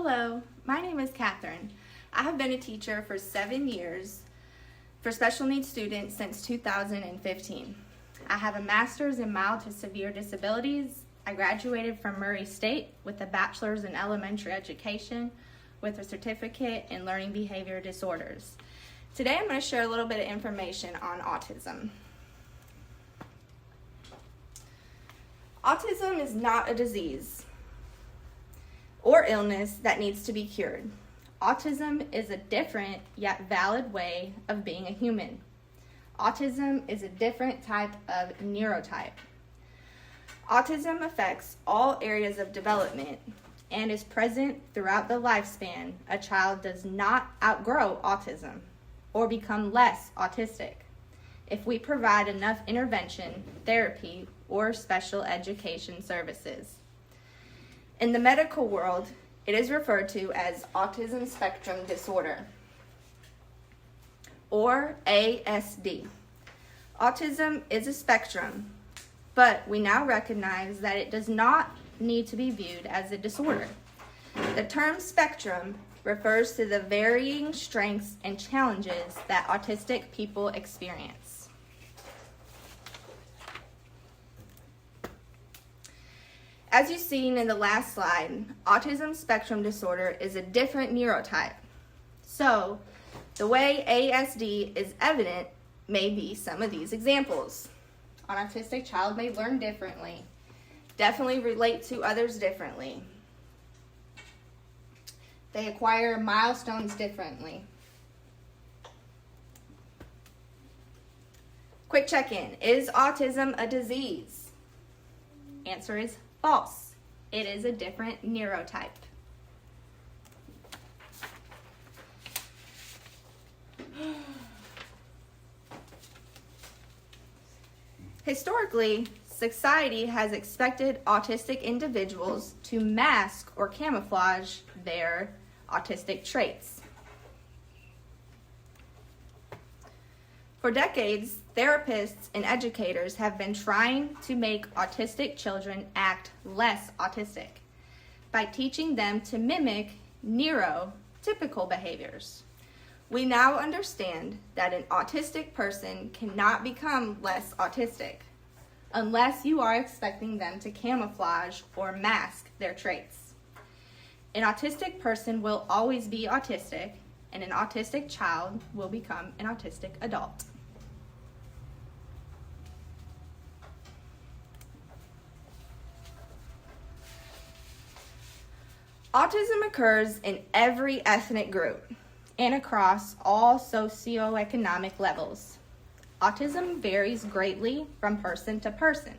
Hello, my name is Catherine. I have been a teacher for 7 years for special needs students since 2015. I have a master's in mild to severe disabilities. I graduated from Murray State with a bachelor's in elementary education with a certificate in learning behavior disorders. Today I'm going to share a little bit of information on autism. Autism is not a disease or illness that needs to be cured. Autism is a different yet valid way of being a human. Autism is a different type of neurotype. Autism affects all areas of development and is present throughout the lifespan. A child does not outgrow autism or become less autistic if we provide enough intervention, therapy, or special education services. In the medical world, it is referred to as Autism Spectrum Disorder, or ASD. Autism is a spectrum, but we now recognize that it does not need to be viewed as a disorder. The term spectrum refers to the varying strengths and challenges that autistic people experience. As you've seen in the last slide, autism spectrum disorder is a different neurotype. So, the way ASD is evident may be some of these examples. An autistic child may learn differently, definitely relate to others differently. They acquire milestones differently. Quick check-in. Is autism a disease? Answer is false. It is a different neurotype. Historically, society has expected autistic individuals to mask or camouflage their autistic traits. For decades, therapists and educators have been trying to make autistic children act less autistic by teaching them to mimic neurotypical behaviors. We now understand that an autistic person cannot become less autistic unless you are expecting them to camouflage or mask their traits. An autistic person will always be autistic, and an autistic child will become an autistic adult. Autism occurs in every ethnic group and across all socioeconomic levels. Autism varies greatly from person to person.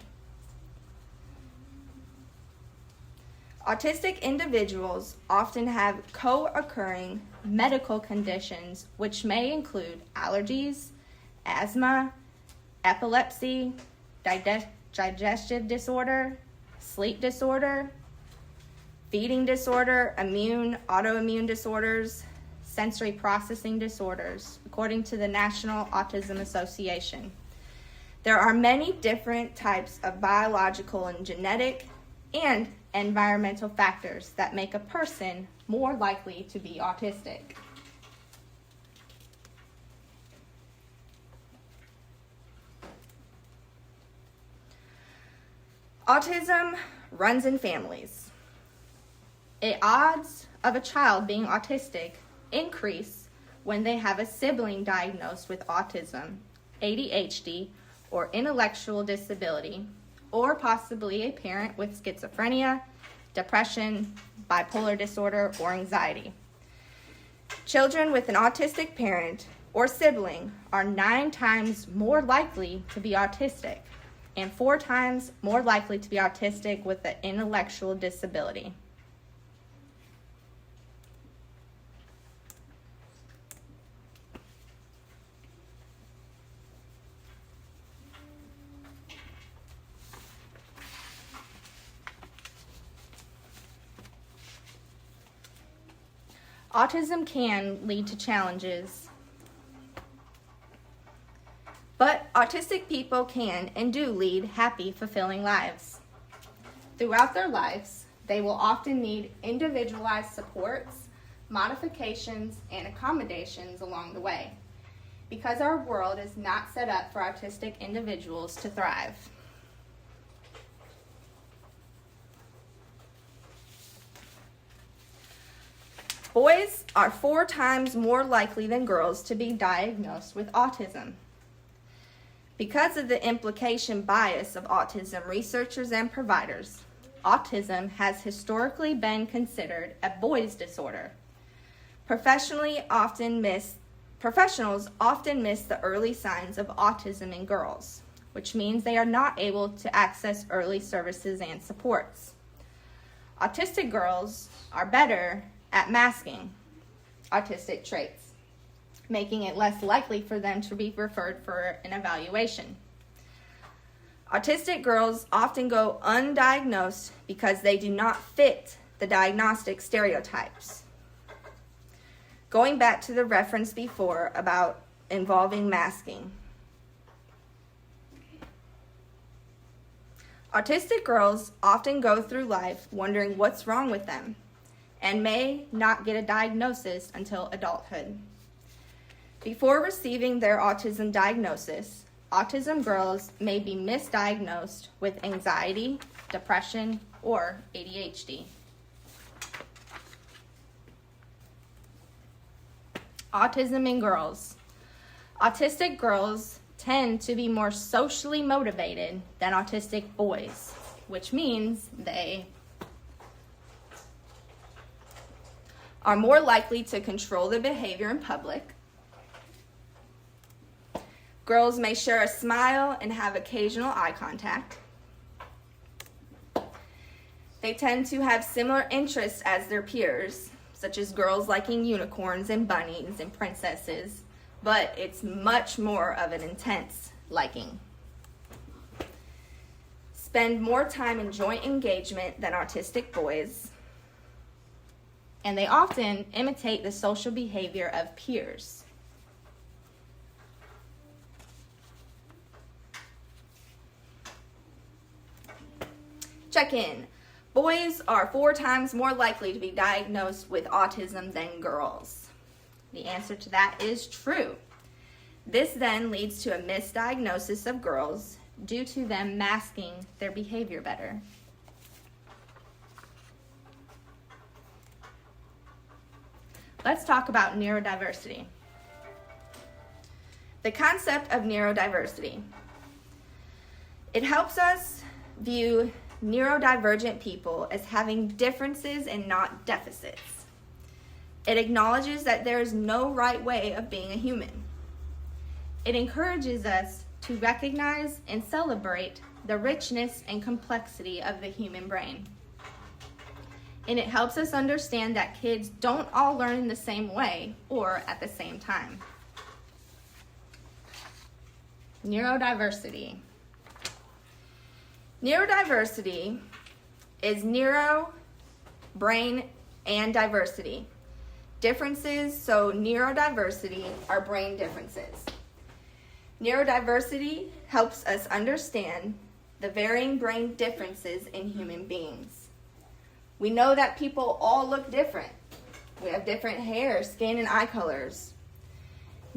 Autistic individuals often have co-occurring medical conditions which may include allergies, asthma, epilepsy, digestive disorder, sleep disorder, feeding disorder, autoimmune disorders, sensory processing disorders, according to the National Autism Association. There are many different types of biological and genetic and environmental factors that make a person more likely to be autistic. Autism runs in families. The odds of a child being autistic increase when they have a sibling diagnosed with autism, ADHD, or intellectual disability, or possibly a parent with schizophrenia, depression, bipolar disorder, or anxiety. Children with an autistic parent or sibling are 9 times more likely to be autistic and 4 times more likely to be autistic with an intellectual disability. Autism can lead to challenges, but autistic people can and do lead happy, fulfilling lives. Throughout their lives, They will often need individualized supports, modifications, and accommodations along the way, because our world is not set up for autistic individuals to thrive. Boys are 4 times more likely than girls to be diagnosed with autism. Because of the implication bias of autism researchers and providers, autism has historically been considered a boys' disorder. Professionals often miss the early signs of autism in girls, which means they are not able to access early services and supports. Autistic girls are better at masking autistic traits, making it less likely for them to be referred for an evaluation. Autistic girls often go undiagnosed because they do not fit the diagnostic stereotypes. Going back to the reference before about involving masking. Autistic girls often go through life wondering what's wrong with them and may not get a diagnosis until adulthood. Before receiving their autism diagnosis, autism girls may be misdiagnosed with anxiety, depression, or ADHD. Autism in girls. Autistic girls tend to be more socially motivated than autistic boys, which means they are more likely to control their behavior in public. Girls may share a smile and have occasional eye contact. They tend to have similar interests as their peers, such as girls liking unicorns and bunnies and princesses, but it's much more of an intense liking. Spend more time in joint engagement than autistic boys, and they often imitate the social behavior of peers. Check in. Boys are 4 times more likely to be diagnosed with autism than girls. The answer to that is true. This then leads to a misdiagnosis of girls due to them masking their behavior better. Let's talk about neurodiversity. The concept of neurodiversity. It helps us view neurodivergent people as having differences and not deficits. It acknowledges that there is no right way of being a human. It encourages us to recognize and celebrate the richness and complexity of the human brain. And it helps us understand that kids don't all learn in the same way or at the same time. Neurodiversity. Neurodiversity is neuro, brain, and diversity. Differences, so neurodiversity are brain differences. Neurodiversity helps us understand the varying brain differences in human beings. We know that people all look different. We have different hair, skin, and eye colors.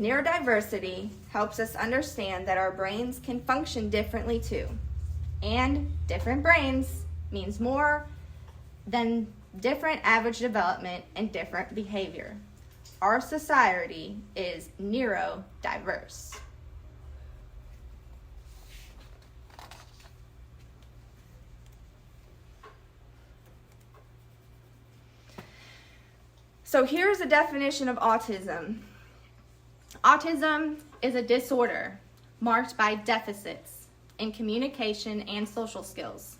Neurodiversity helps us understand that our brains can function differently too. And different brains means more than different average development and different behavior. Our society is neurodiverse. So here's a definition of autism. Autism is a disorder marked by deficits in communication and social skills,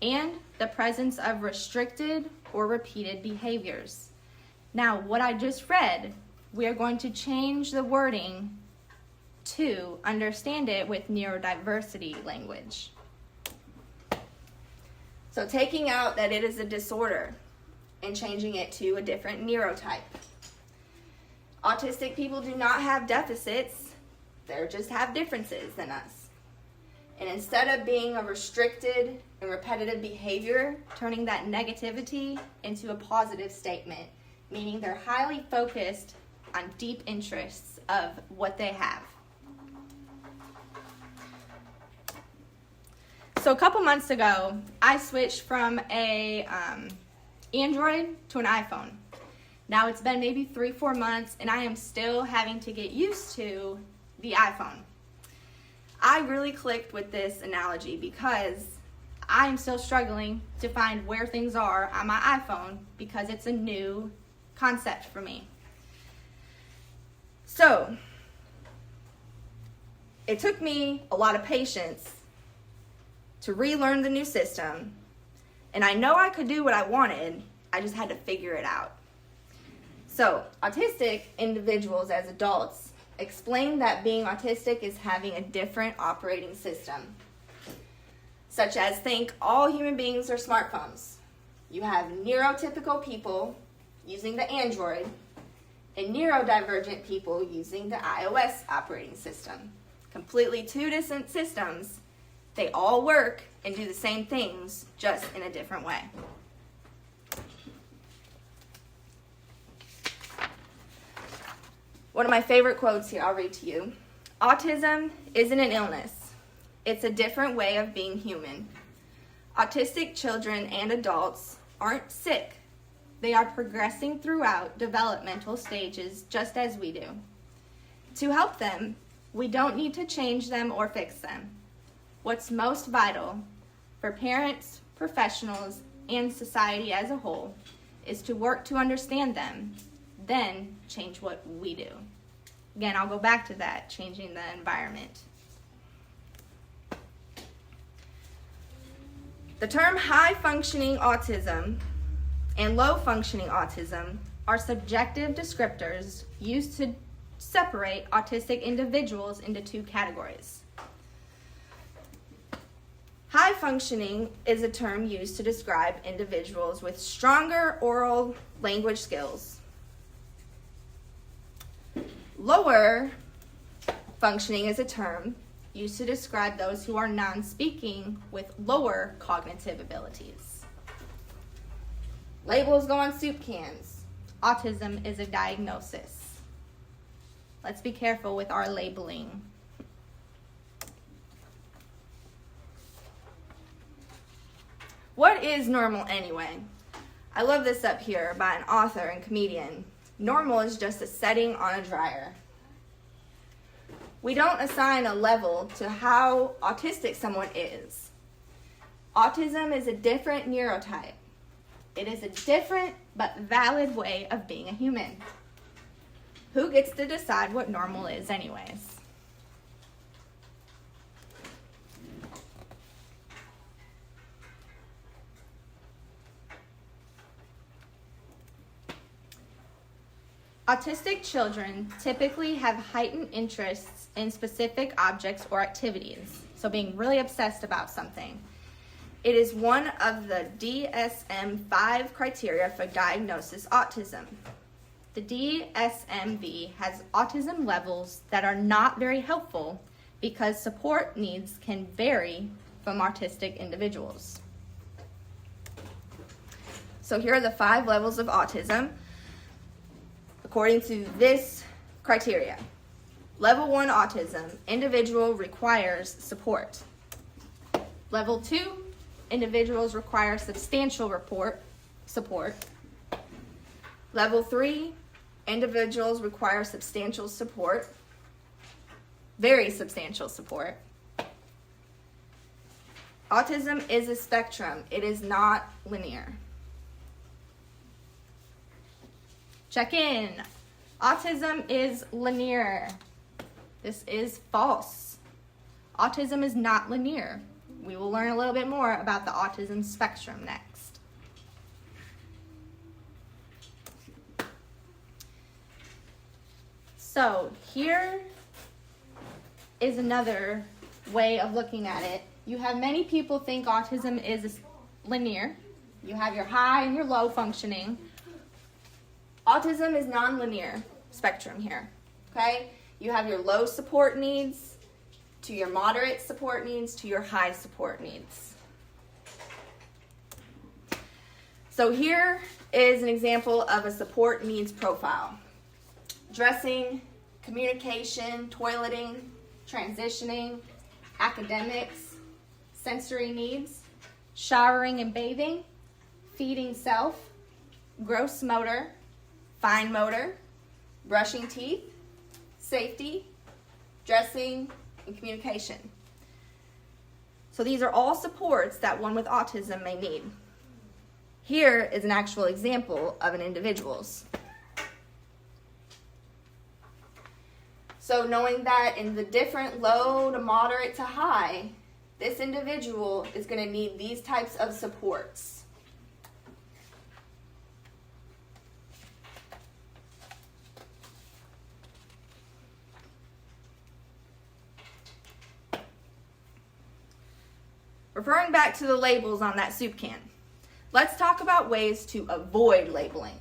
and the presence of restricted or repeated behaviors. Now, what I just read, we are going to change the wording to understand it with neurodiversity language. So taking out that it is a disorder and changing it to a different neurotype. Autistic people do not have deficits, they just have differences than us. And instead of being a restricted and repetitive behavior, turning that negativity into a positive statement, meaning they're highly focused on deep interests of what they have. So a couple months ago, I switched from a Android to an iPhone. Now it's been maybe 3-4 months, and I am still having to get used to the iPhone. I really clicked with this analogy because I'm still struggling to find where things are on my iPhone because it's a new concept for me. So, it took me a lot of patience to relearn the new system, and I know I could do what I wanted, I just had to figure it out. So, autistic individuals as adults explain that being autistic is having a different operating system, such as think all human beings are smartphones. You have neurotypical people using the Android and neurodivergent people using the iOS operating system. Completely two different systems. They all work and do the same things, just in a different way. One of my favorite quotes here, I'll read to you. Autism isn't an illness. It's a different way of being human. Autistic children and adults aren't sick. They are progressing throughout developmental stages just as we do. To help them, we don't need to change them or fix them. What's most vital for parents, professionals, and society as a whole is to work to understand them, then change what we do. Again, I'll go back to that, changing the environment. The term high-functioning autism and low-functioning autism are subjective descriptors used to separate autistic individuals into two categories. High-functioning is a term used to describe individuals with stronger oral language skills. Lower functioning is a term used to describe those who are non-speaking with lower cognitive abilities. Labels go on soup cans. Autism is a diagnosis. Let's be careful with our labeling. What is normal anyway? I love this up here by an author and comedian. Normal is just a setting on a dryer. We don't assign a level to how autistic someone is. Autism is a different neurotype. It is a different but valid way of being a human. Who gets to decide what normal is anyways? Autistic children typically have heightened interests in specific objects or activities, so being really obsessed about something. It is one of the DSM-5 criteria for diagnosis autism. The DSM-V has autism levels that are not very helpful because support needs can vary from autistic individuals. So here are the 5 levels of autism according to this criteria. Level 1 autism, individual requires support. Level 2, individuals require substantial support. Level 3, individuals require substantial support, very substantial support. Autism is a spectrum. It is not linear. Check in. Autism is linear. This is false. Autism is not linear. We will learn a little bit more about the autism spectrum next. So here is another way of looking at it. You have many people think autism is linear. You have your high and your low functioning. Autism is non-linear spectrum here, okay? You have your low support needs to your moderate support needs, to your high support needs. So here is an example of a support needs profile. Dressing, communication, toileting, transitioning, academics, sensory needs, showering and bathing, feeding self, gross motor, fine motor, brushing teeth, safety, dressing, and communication. So these are all supports that one with autism may need. Here is an actual example of an individual's. So knowing that in the different low to moderate to high, this individual is going to need these types of supports. Referring back to the labels on that soup can, let's talk about ways to avoid labeling.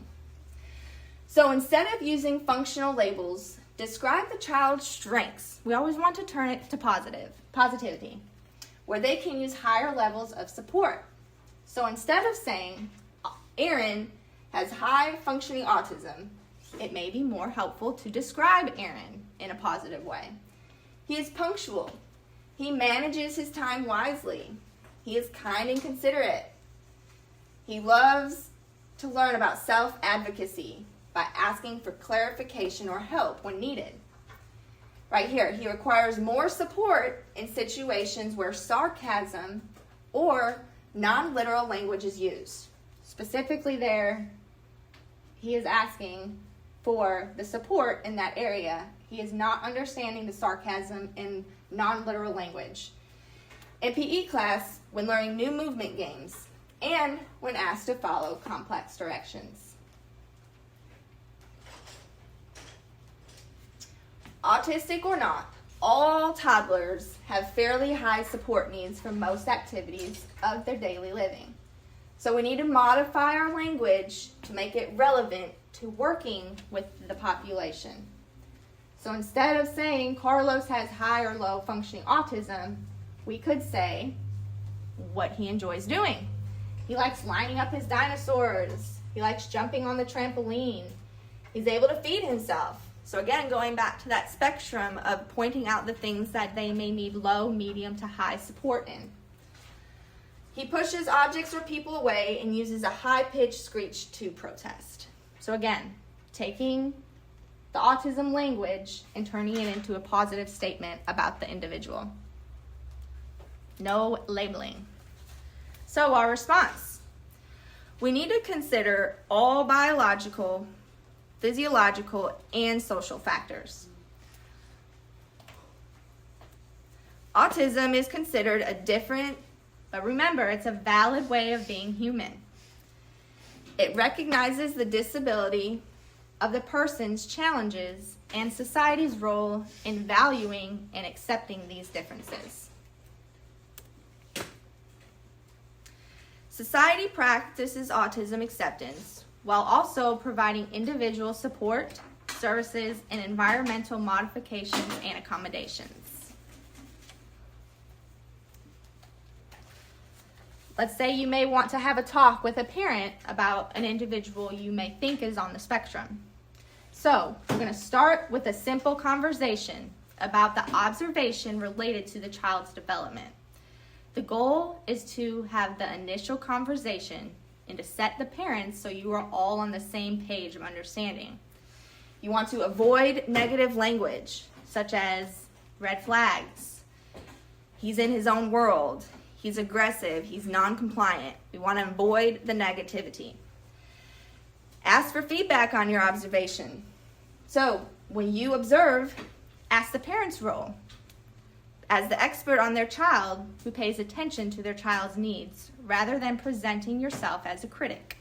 So instead of using functional labels, describe the child's strengths. We always want to turn it to positivity, where they can use higher levels of support. So instead of saying, Aaron has high functioning autism, it may be more helpful to describe Aaron in a positive way. He is punctual. He manages his time wisely. He is kind and considerate. He loves to learn about self-advocacy by asking for clarification or help when needed. Right here, he requires more support in situations where sarcasm or non-literal language is used. Specifically there, he is asking for the support in that area. He is not understanding the sarcasm in non-literal language. In PE class, when learning new movement games, and when asked to follow complex directions. Autistic or not, all toddlers have fairly high support needs for most activities of their daily living. So we need to modify our language to make it relevant to working with the population. So instead of saying Carlos has high or low functioning autism, we could say what he enjoys doing. He likes lining up his dinosaurs. He likes jumping on the trampoline. He's able to feed himself. So again, going back to that spectrum of pointing out the things that they may need low, medium to high support in. He pushes objects or people away and uses a high-pitched screech to protest. So again, taking the autism language and turning it into a positive statement about the individual. No labeling. So our response. We need to consider all biological, physiological, and social factors. Autism is considered a different, but remember, it's a valid way of being human. It recognizes the disability of the person's challenges and society's role in valuing and accepting these differences. Society practices autism acceptance while also providing individual support, services, and environmental modifications and accommodations. Let's say you may want to have a talk with a parent about an individual you may think is on the spectrum. So, we're going to start with a simple conversation about the observation related to the child's development. The goal is to have the initial conversation and to set the parents so you are all on the same page of understanding. You want to avoid negative language, such as red flags. He's in his own world. He's aggressive. He's non-compliant. We want to avoid the negativity. Ask for feedback on your observation. So, when you observe, ask the parent's role as the expert on their child who pays attention to their child's needs, rather than presenting yourself as a critic.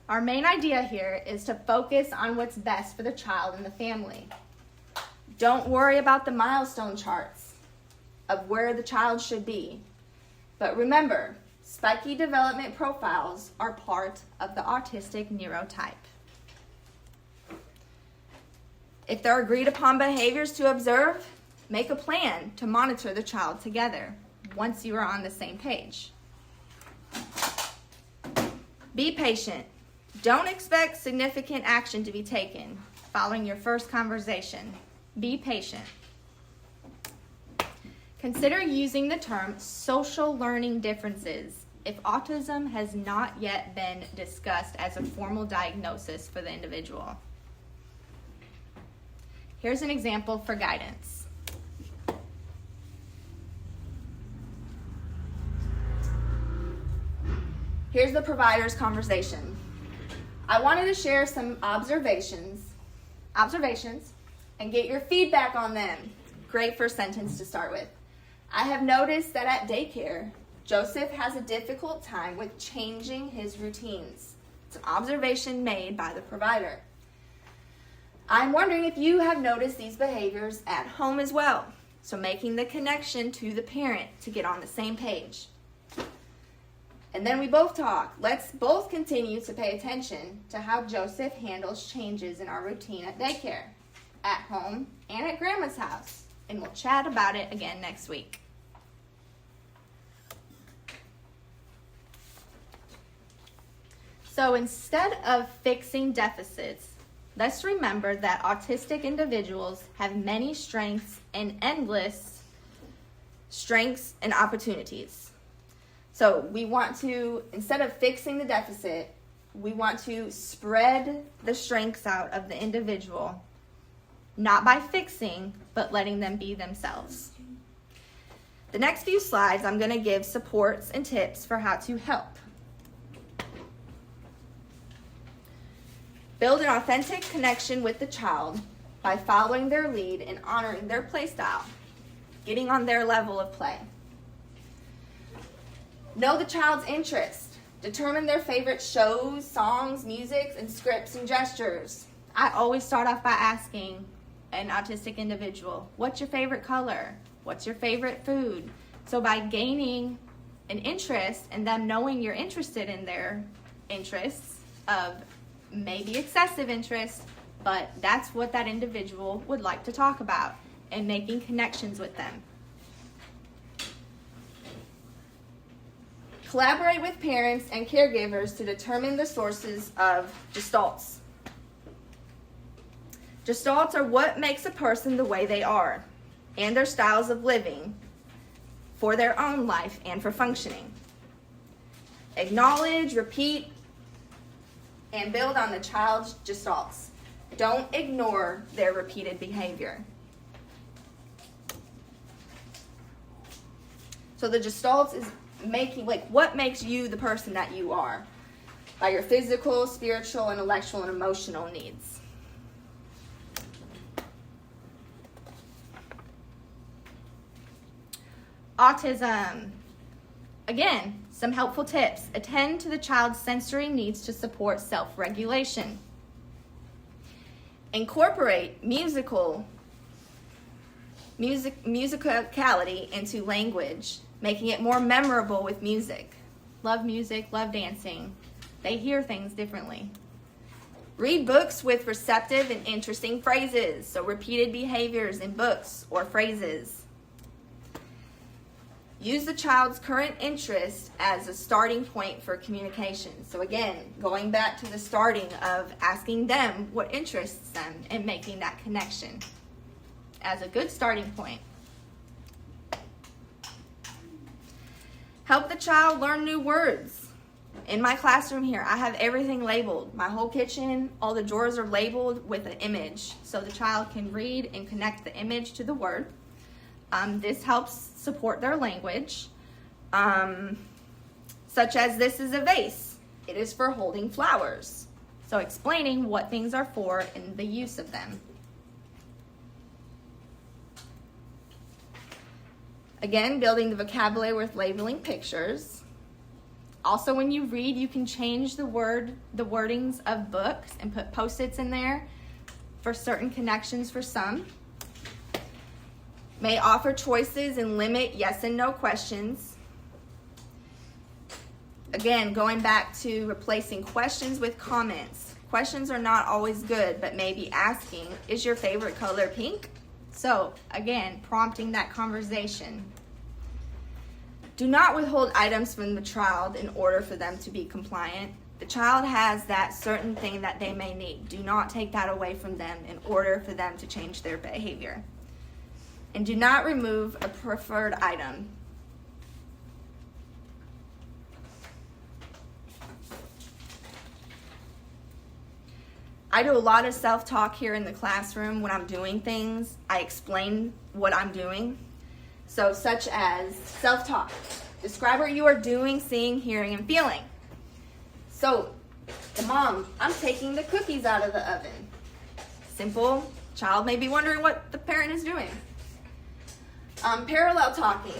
Our main idea here is to focus on what's best for the child and the family. Don't worry about the milestone charts of where the child should be. But remember, spiky development profiles are part of the autistic neurotype. If there are agreed upon behaviors to observe, make a plan to monitor the child together once you are on the same page. Be patient. Don't expect significant action to be taken following your first conversation. Be patient. Consider using the term social learning differences if autism has not yet been discussed as a formal diagnosis for the individual. Here's an example for guidance. Here's the provider's conversation. I wanted to share some observations, and get your feedback on them. Great first sentence to start with. I have noticed that at daycare, Joseph has a difficult time with changing his routines. It's an observation made by the provider. I'm wondering if you have noticed these behaviors at home as well. So making the connection to the parent to get on the same page. And then we both talk. Let's both continue to pay attention to how Joseph handles changes in our routine at daycare, at home, and at Grandma's house. And we'll chat about it again next week. So instead of fixing deficits, let's remember that autistic individuals have many strengths and endless strengths and opportunities. So we want to, instead of fixing the deficit, we want to spread the strengths out of the individual, not by fixing, but letting them be themselves. The next few slides, I'm going to give supports and tips for how to help. Build an authentic connection with the child by following their lead and honoring their play style, getting on their level of play. Know the child's interest. Determine their favorite shows, songs, music, and scripts and gestures. I always start off by asking an autistic individual, what's your favorite color? What's your favorite food? So by gaining an interest and them knowing you're interested in their interests of maybe excessive interest, but that's what that individual would like to talk about, and making connections with them. Collaborate with parents and caregivers to determine the sources of gestalts. Gestalts are what makes a person the way they are, and their styles of living for their own life and for functioning. Acknowledge, repeat, and build on the child's gestalts. Don't ignore their repeated behavior. So the gestalts is what makes you the person that you are, by your physical, spiritual, intellectual, and emotional needs. Autism. Again, some helpful tips. Attend to the child's sensory needs to support self-regulation. Incorporate musicality into language, making it more memorable with music. Love music, love dancing. They hear things differently. Read books with receptive and interesting phrases, so repeated behaviors in books or phrases. Use the child's current interest as a starting point for communication. So again, going back to the starting of asking them what interests them and making that connection as a good starting point. Help the child learn new words. In my classroom here, I have everything labeled. My whole kitchen, all the drawers are labeled with an image, so the child can read and connect the image to the word. This helps support their language, such as this is a vase. It is for holding flowers. So explaining what things are for and the use of them. Again, building the vocabulary with labeling pictures. Also, when you read, you can change the wordings of books and put post-its in there for certain connections for some. May offer choices and limit yes and no questions. Again, going back to replacing questions with comments. Questions are not always good, but maybe asking, is your favorite color pink? So again, prompting that conversation. Do not withhold items from the child in order for them to be compliant. The child has that certain thing that they may need. Do not take that away from them in order for them to change their behavior. And do not remove a preferred item. I do a lot of self-talk here in the classroom when I'm doing things. I explain what I'm doing. So such as self-talk. Describe what you are doing, seeing, hearing, and feeling. So, the mom, I'm taking the cookies out of the oven. Simple. Child may be wondering what the parent is doing. Parallel talking.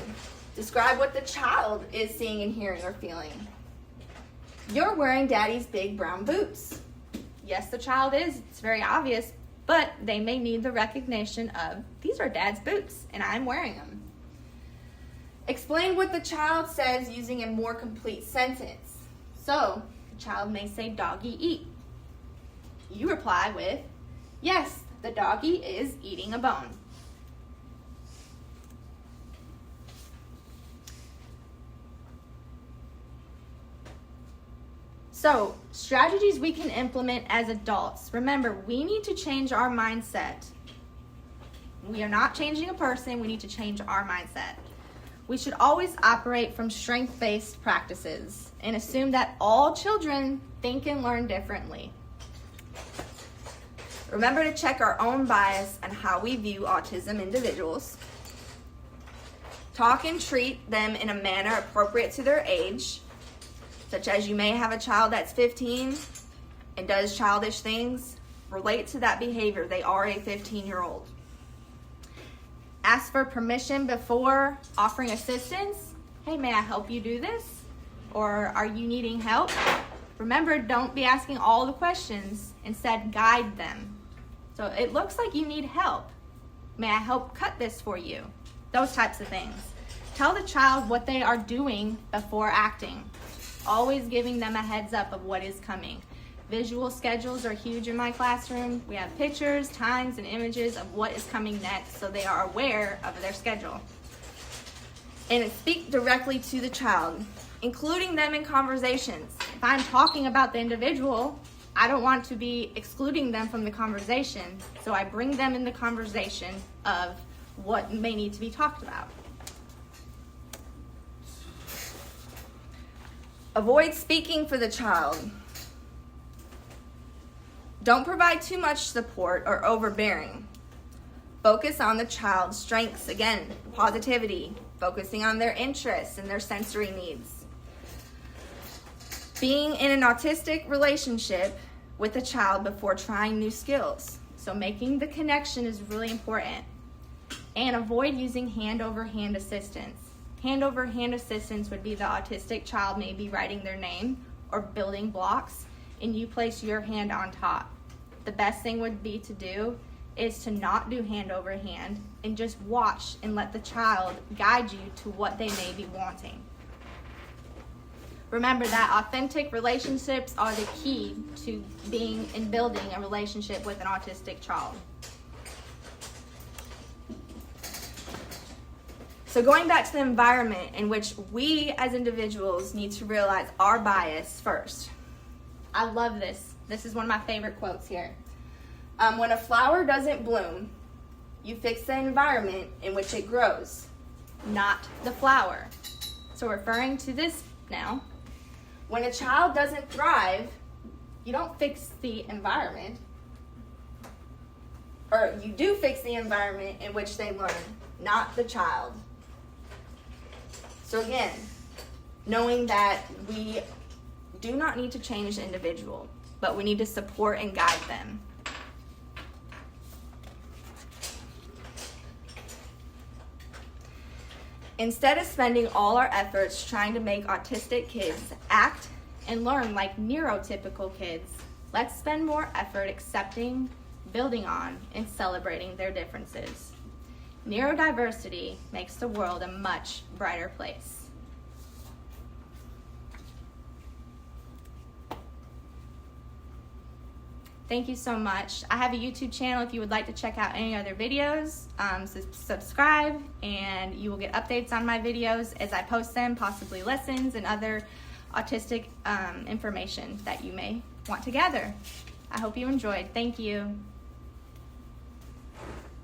Describe what the child is seeing and hearing or feeling. You're wearing daddy's big brown boots. Yes, the child is. It's very obvious, but they may need the recognition of, these are dad's boots, and I'm wearing them. Explain what the child says using a more complete sentence. So, the child may say, doggy eat. You reply with, yes, the doggy is eating a bone. So, strategies we can implement as adults. Remember, we need to change our mindset. We are not changing a person, we need to change our mindset. We should always operate from strength-based practices and assume that all children think and learn differently. Remember to check our own bias and how we view autism individuals. Talk and treat them in a manner appropriate to their age, such as you may have a child that's 15 and does childish things. Relate to that behavior. They are a 15-year-old. Ask for permission before offering assistance. Hey, may I help you do this? Or are you needing help? Remember, don't be asking all the questions. Instead, guide them. So it looks like you need help. May I help cut this for you? Those types of things. Tell the child what they are doing before acting. Always giving them a heads up of what is coming. Visual schedules are huge in my classroom. We have pictures, times, and images of what is coming next so they are aware of their schedule. And speak directly to the child, including them in conversations. If I'm talking about the individual, I don't want to be excluding them from the conversation, so I bring them in the conversation of what may need to be talked about. Avoid speaking for the child. Don't provide too much support or overbearing. Focus on the child's strengths. Again, positivity, focusing on their interests and their sensory needs. Being in an autistic relationship with a child before trying new skills. So making the connection is really important. And avoid using hand-over-hand assistance. Hand-over-hand assistance would be the autistic child maybe writing their name or building blocks, and you place your hand on top. The best thing would be to do is to not do hand-over-hand and just watch and let the child guide you to what they may be wanting. Remember that authentic relationships are the key to being and building a relationship with an autistic child. So going back to the environment in which we as individuals need to realize our bias first. I love this. This is one of my favorite quotes here. When a flower doesn't bloom, you fix the environment in which it grows, not the flower. So referring to this now, when a child doesn't thrive, you don't fix the environment, or you do fix the environment in which they learn, not the child. So again, knowing that we do not need to change the individual, but we need to support and guide them. Instead of spending all our efforts trying to make autistic kids act and learn like neurotypical kids, let's spend more effort accepting, building on, and celebrating their differences. Neurodiversity makes the world a much brighter place. Thank you so much. I have a YouTube channel if you would like to check out any other videos. So subscribe and you will get updates on my videos as I post them, possibly lessons and other autistic information that you may want to gather. I hope you enjoyed. Thank you.